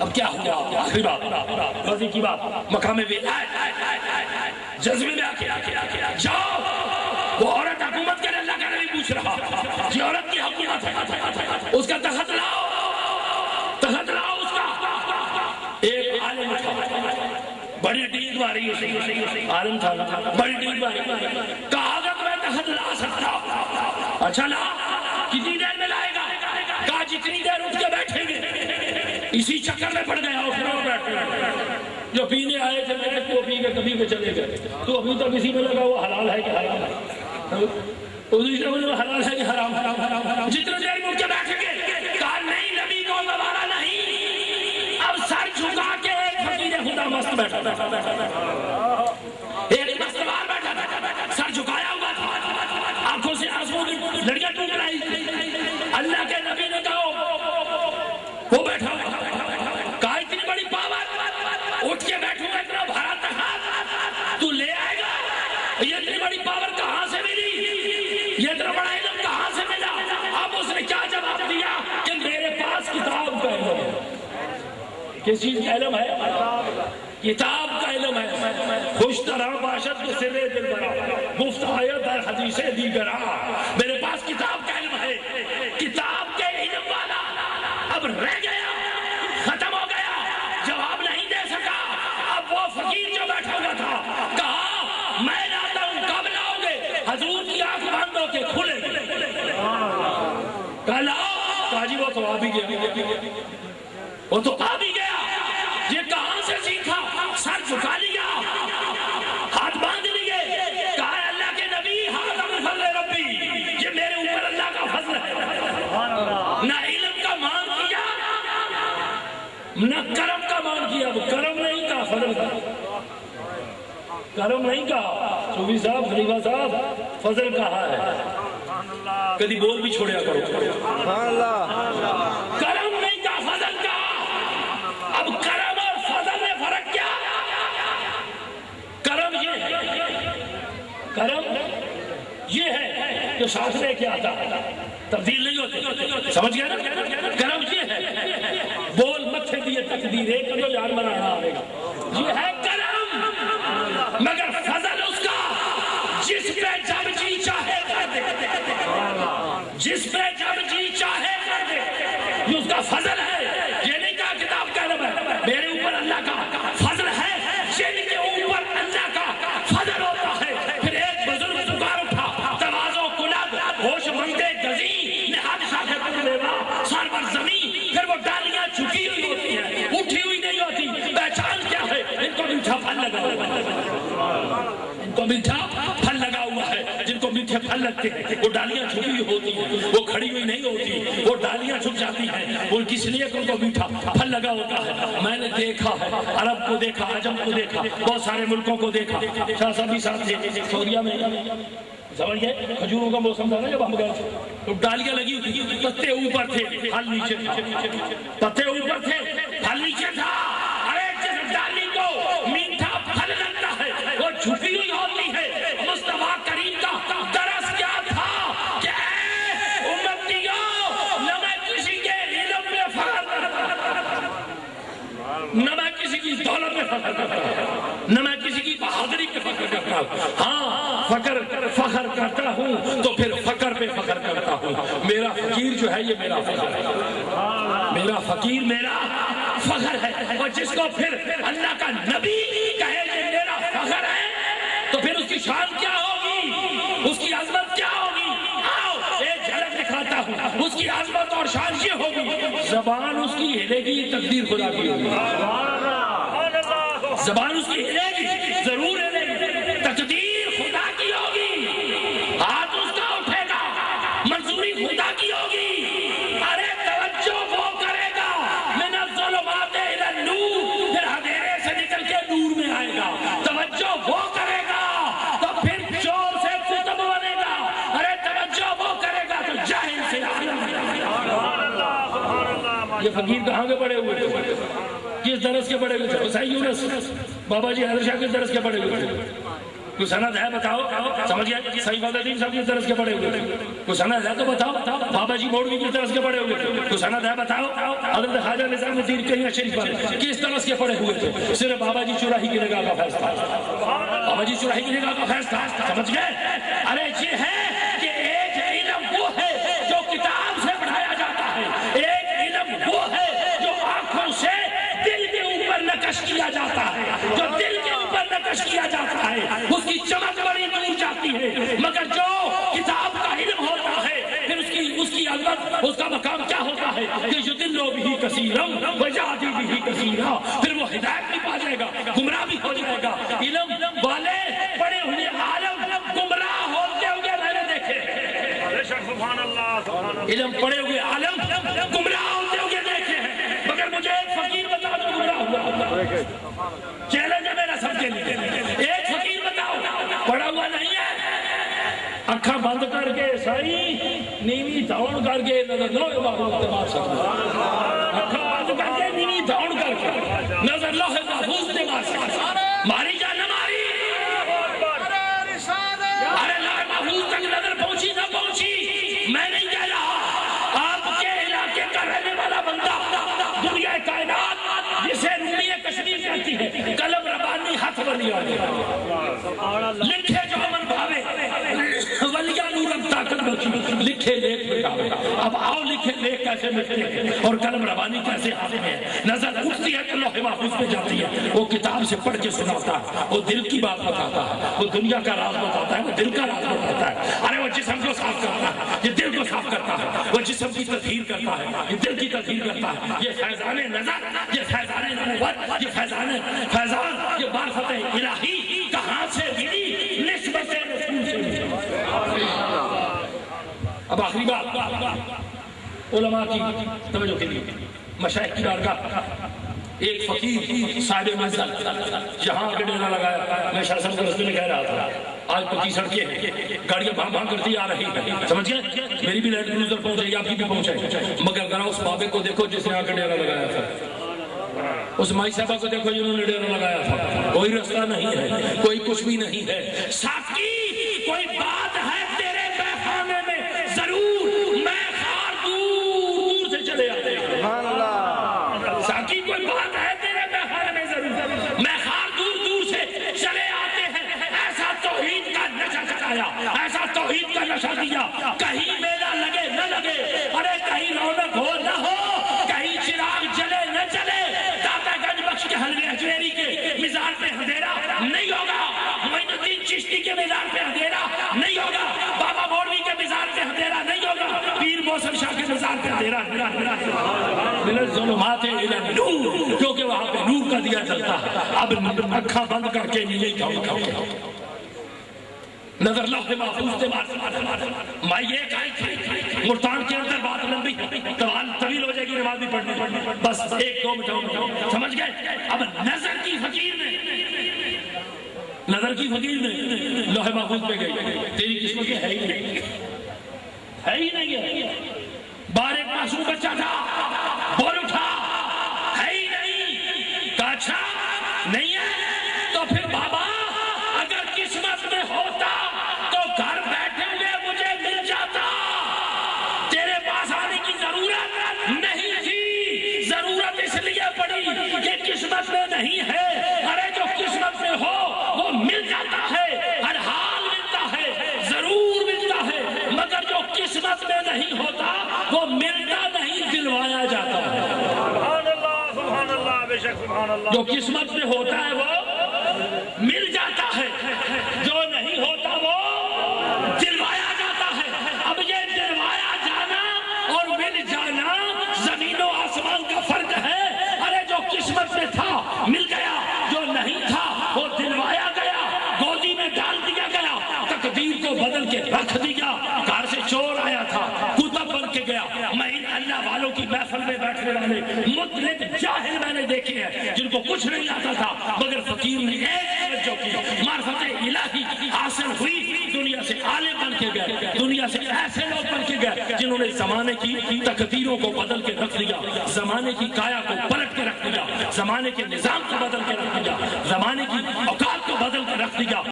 اب کیا ہوا؟ آخری بات غازی کی بات مقام ولایت جذبے میں آ جاؤ وہ عورت حکومت کرے اللہ کا نبی پوچھ رہا یہ عورت کی حکومت ہے اس کا تخت لاؤ اس کا ایک عالم تھا بڑی ڈیل ماری عالم تھا بڑی ڈیل ماری کہا اگر میں تخت لا سکتا اچھا لا کتنی دیر میں لائے گا کہا جتنی دیر اٹھ کے بیٹھیں گے اسی چکر میں پڑ گیا اٹھنا بیٹھنا جو پینے آئے تھے میں تو پی کے کبھی پہ چلے گئے تو ابھی تک اسی میں لگا وہ حلال ہے کہ حرام ہے اسی سے حلال ہے کہ حرام جتنے دیر میں اٹھ کے بیٹھیں گے کہا نہیں نبی کو دوبارہ نہیں اب سر جھکا کے ایک فقیر خدا مست بیٹھا ایک مستوار بیٹھا سر جھکایا ہوا تھا آنکھوں سے آنسو لڑکیاں ٹوٹ رہی اللہ کے نبی نے کہا وہ بیٹھا کہا اتنی بڑی پاور اٹھ کے بیٹھوں گا اتنا بھرا تخت تو لے آئے گا یہ اتنی بڑی پاور کہاں سے ملی یہ اتنا بڑا علم کہاں سے ملا اب اس نے کیا جواب دیا کہ میرے پاس کتاب کا علم ہے کس چیز کا علم ہے کتاب کا علم ہے خوش طرح باشد کو سرے دل برا مفت آیت در حدیث دیگرہ میرے پاس کتاب کا علم ہے کتاب کے علم والا اب رہ گیا ختم ہو گیا جواب نہیں دے سکا اب وہ فقیر جو بیٹھا ہوا تھا کہا میں لاتا ہوں کب لاؤ گے حضور کی آنکھ بند ہو کے کھلے کہا لاؤ کہا جی وہ تو آ بھی گیا وہ تو آ بھی گیا یہ کہاں سے سیکھا سر جھکا لیا ہاتھ باندھ لیے کہا اللہ کے نبی ہاتھ فضل ربی یہ میرے اوپر اللہ کا فضل ہے نہ علم کا مان کیا نہ کرم کا مان کیا وہ کرم نہیں کہا فضل کا کرم نہیں کہا صوفی صاحب خلیفہ صاحب فضل کہا ہے کبھی بول بھی چھوڑیا کرو کرم نہیں کہا فضل کہا اب کرم اور فضل میں فرق کیا کرم یہ ہے جو ساتھ لے کے آتا تبدیل نہیں ہوتی سمجھ گیا نا کرم یہ ہے بول متھے دیے تقدیر ایک جو یار بنانا آئے گا یہ ہے کرم مگر فضل اس کا جس پہ جب جی چاہے کر دے جس پہ جب جی چاہے کر دے یہ اس کا فضل ہے یہ نہیں کہا کتاب کا علم ہے میرے اوپر اللہ کا فضل ہے جن کے اوپر اللہ کا فضل ہوتا ہے پھر ایک بزرگ پکار اٹھا تواضع کلب ہوش مندے گزین نہاد شاخ لیوا سر پر زمین پھر وہ ڈالیاں جھکی ہوئی ہوتی ہیں اٹھی ہوئی نہیں ہوتی پہچان کیا ہے ان کو میٹھا پھل لگا ہوا ہے ان کو میٹھا پھل لگا ہوا ہے جن کو میٹھے پھل لگتے ہیں وہ ڈالیاں جھکی ہوئی ہوتی ہیں وہ کھڑی ہوئی نہیں ہوتی وہ ڈالیاں جھک جاتی ہیں وہ کس لیے ان کو میٹھا پھل لگا ہوتا ہے میں نے دیکھا ہے عرب کو دیکھا عجم کو دیکھا بہت سارے ملکوں کو دیکھا شاہ صاحب بھی ساتھ تھے سوریا میں سمجھ گئے کھجوروں کا موسم تھا نا جب ہم گئے تھے تو ڈالیاں لگی ہوئی تھی پتے اوپر تھے پھل نیچے تھا پتے اوپر تھے پھل نیچے تھا ارے جس ڈالی کو میٹھا پھل لگتا ہے وہ جھکی ہوئی ہوتی ہے مصطفیٰ کریم کا درس کیا تھا کہ اے امتیوں نہ میں کسی کے علم میں فخر کرتا نہ میں کسی کی دولت میں فخر کرتا نہ میں کسی کی بہادری پہ فخر کرتا ہاں فخر کرتا ہوں تو پھر فخر پہ فخر کرتا ہوں میرا فقیر جو ہے یہ میرا فخر ہے میرا فقیر میرا فخر ہے اور جس کو پھر اللہ کا نبی کہے یہ میرا فخر ہے تو پھر اس کی شان کیا ہوگی اس کی عظمت کیا ہوگی آؤ ایک جھلک دکھاتا ہوں اس کی عظمت اور شان یہ ہوگی زبان اس کی ہلے گی تقدیر خدا کی ہوگی زبان اس کی ہلے گی ضرور ہلے گی تقدیر خدا کی ہوگی ہاتھ اس کا اٹھے گا منظوری خدا کی ہوگی ارے توجہ وہ کرے گا من الظلمات الی النور پھر اندھیرے سے نکل کے نور میں آئے گا توجہ وہ کرے گا تو پھر چور سے قطب بنے گا ارے توجہ وہ کرے گا تو جاہل سے عالم بنے گا یہ فقیر کہاں کے پڑے ہوئے تھے کس درس کے پڑے ہوئے تھے حسین یونس بابا جی حضرت شاہ کس درس کے پڑے ہوئے تھے کوئی سند ہے بتاؤ؟ سمجھ گیا؟ صحیح فضل الدین صاحب کی طرف کے پڑے ہوئے تھے، کوئی سند ہے تو بتاؤ؟ بابا جی مولوی کی طرف کے پڑے ہوئے تھے، کوئی سند ہے بتاؤ؟ حضرت خواجہ نظام الدین کہیں شریف پر کس طرف کے پڑے ہوئے تھے؟ صرف بابا جی چوراہی کی نگاہ کا فیصلہ، بابا جی چوراہی کی نگاہ کا فیصلہ، سمجھ گئے؟ ارے یہ ہے کہ ایک علم وہ ہے جو کتاب سے پڑھایا جاتا ہے، ایک علم وہ ہے جو آنکھوں سے دل کے اوپر نقش کیا جاتا ہے، جو دل کے اوپر نقش کیا جاتا ہے اس کی چمک بڑی دور جاتی ہے، مگر جو کتاب کا علم ہوتا ہے پھر اس کی عظمت، اس کا مقام کیا ہوتا ہے کہ یضل به کثیرا ویہدی به کثیرا، پھر وہ ہدایت بھی پا جائے گا، گمراہ بھی ہو جائے گا۔ علم والے پڑھے ہوئے عالم گمراہ ہوتے ہوئے میں نے دیکھے، علم پڑھے ہوئے عالم گمراہ ہوتے ہوئے دیکھے ہیں، مگر مجھے ایک فقیر بتا دو گمراہ ہوا، چیلنج ہے میرا سب کے لیے، ایک فقیر بتاؤ پڑھا ہوا نہیں ہے، اکھا بند کر کے ساری نیوی دھون کر کے نظر لوح محفوظ سے مار سکتا، اکھا بند کر کے نیوی دھون کر کے نظر لوح محفوظ سے مار سکتا، ماری جا نہ ماری، ارے لوح محفوظ تک نظر پہنچی نہ پہنچی میں نہیں کہہ رہا، آپ کے علاقے کا رہنے والا بندہ دنیا کائنات جسے رومی کشمیر کہتی ہے، قلم ربانی ہاتھ بنی آگے لکھے جو من بھاوے ولیہ نور اب طاقت بچی، لکھے لیکھ بٹاوے، اب آؤ لکھے لیکھ کیسے ملتے ہیں اور قلم ربانی کیسے ہاتھ میں ہے، نظر اٹھتی ہے تو لوح محفوظ پہ جاتی ہے، وہ کتاب سے پڑھ کے سناتا ہے، وہ دل کی بات بتاتا ہے، وہ دنیا کا راز بتاتا ہے، وہ دل کا راز بتاتا ہے، ارے وہ جسم کو صاف کرتا ہے، یہ دل کو صاف کرتا ہے، وہ جسم کی تطہیر کرتا ہے، یہ دل کی تطہیر کرتا ہے، یہ فیضان نظر، یہ فیضان نبوت، یہ فیضان یہ معرفت الہی کہاں سے ملی؟ نسبت رسول سے ملی۔ اب آخری بات علماء کی توجہ کے لیے، مشائخ کی بارگاہ، ایک فقیر صاحب منزل جہاں آگے ڈیرا لگایا، میں شاہ صاحب کو رسول میں کہہ رہا تھا آج پکی سڑکیں ہیں، گاڑیاں بھانگ بھانگ کرتی آ رہی ہیں، سمجھ گئے؟ میری بھی لینڈ کروزر پہنچے گی، آپ کی بھی پہنچے، مگر ذرا اس بابے کو دیکھو جس نے آگے ڈیرا لگایا تھا، اس مائی صاحبہ کو دیکھو جنہوں نے ڈیرا لگایا تھا، کوئی رستہ نہیں ہے، کوئی کچھ بھی نہیں ہے، ساقی کوئی بات ہے تیرے بہانے میں ضرور، میں خار دور سے چلے آتے ہیں، ساقی کوئی بات ہے تیرے بہانے میں ضرور، میں خار دور سے چلے آتے ہیں، ایسا توحید کا نشہ چکایا، ایسا توحید کا نشہ دیا، کہیں میلہ لگے نہ لگے، ارے کہیں رونق ہو نہ ہو، کہیں چراغ جلے نہ چلے، کے حلوے اجمیری کے مزار پہ اندھیرا نہیں ہوگا، معین الدین چشتی کے مزار پہ اندھیرا نہیں ہوگا، بابا مولوی کے مزار پہ اندھیرا نہیں ہوگا، پیر موسم شاہ کے مزار پہ اندھیرا من الظلمات الی النور، کیونکہ وہاں پہ نور کا دیا چلتا ہے۔ اب اکھاں بند کر کے نیلے کھاؤ نظر لوح محفوظ سے میں یہ ملتان کے اندر بات لمبی طویل ہو جائے گی، نماز بھی پڑھنی بس ایک دو منٹ سمجھ گئے۔ اب نظر کی فقیر نے لوح محفوظ پہ گئی، تیری قسمت ہے ہی نہیں، ہے ہی نہیں ہے، باہر ایک معصوم بچہ تھا بول اٹھا، ہے ہی نہیں، کہا اچھا نہیں ہے تو پھر بابا اگر قسمت میں ہوتا تو گھر بیٹھے ہوئے مجھے مل جاتا، تیرے پاس آنے کی ضرورت نہیں تھی، ضرورت اس لیے پڑی کہ قسمت میں نہیں ہے، ارے جو قسمت میں ہو وہ مل جاتا ہے، ہر حال ملتا ہے، ضرور ملتا ہے، مگر جو قسمت میں نہیں ہوتا وہ ملتا نہیں، دلوایا جاتا ہے۔ سبحان اللہ بے شک سبحان اللہ، جو قسمت میں ہوتا ہے وہ مل جاتا ہے، جو نہیں ہوتا وہ دلوایا جاتا ہے۔ اب یہ دلوایا جانا اور مل جانا زمین و آسمان کا فرق ہے، ارے جو قسمت میں تھا مل گیا، جو نہیں تھا وہ دلوایا گیا، گودی میں ڈال دیا گیا، تقدیر کو بدل کے رکھ دیا، گھر سے چور آیا تھا کتب بن کے گیا۔ میں ان اللہ والوں کی محفل میں بیٹھنے والے مطلق جاہل میں نے دیکھے ہیں جن کو کچھ نہیں آتا تھا، مگر فقیر نے ایک توجہ کی، معرفت الہی حاصل ہوئی، دنیا سے عالم بن کے گئے، دنیا سے ایسے لوگ بن کے گئے جنہوں نے زمانے کی تقدیروں کو بدل کے رکھ دیا، زمانے کی کایا کو پلٹ کے رکھ دیا، زمانے کے نظام کو بدل کے رکھ دیا،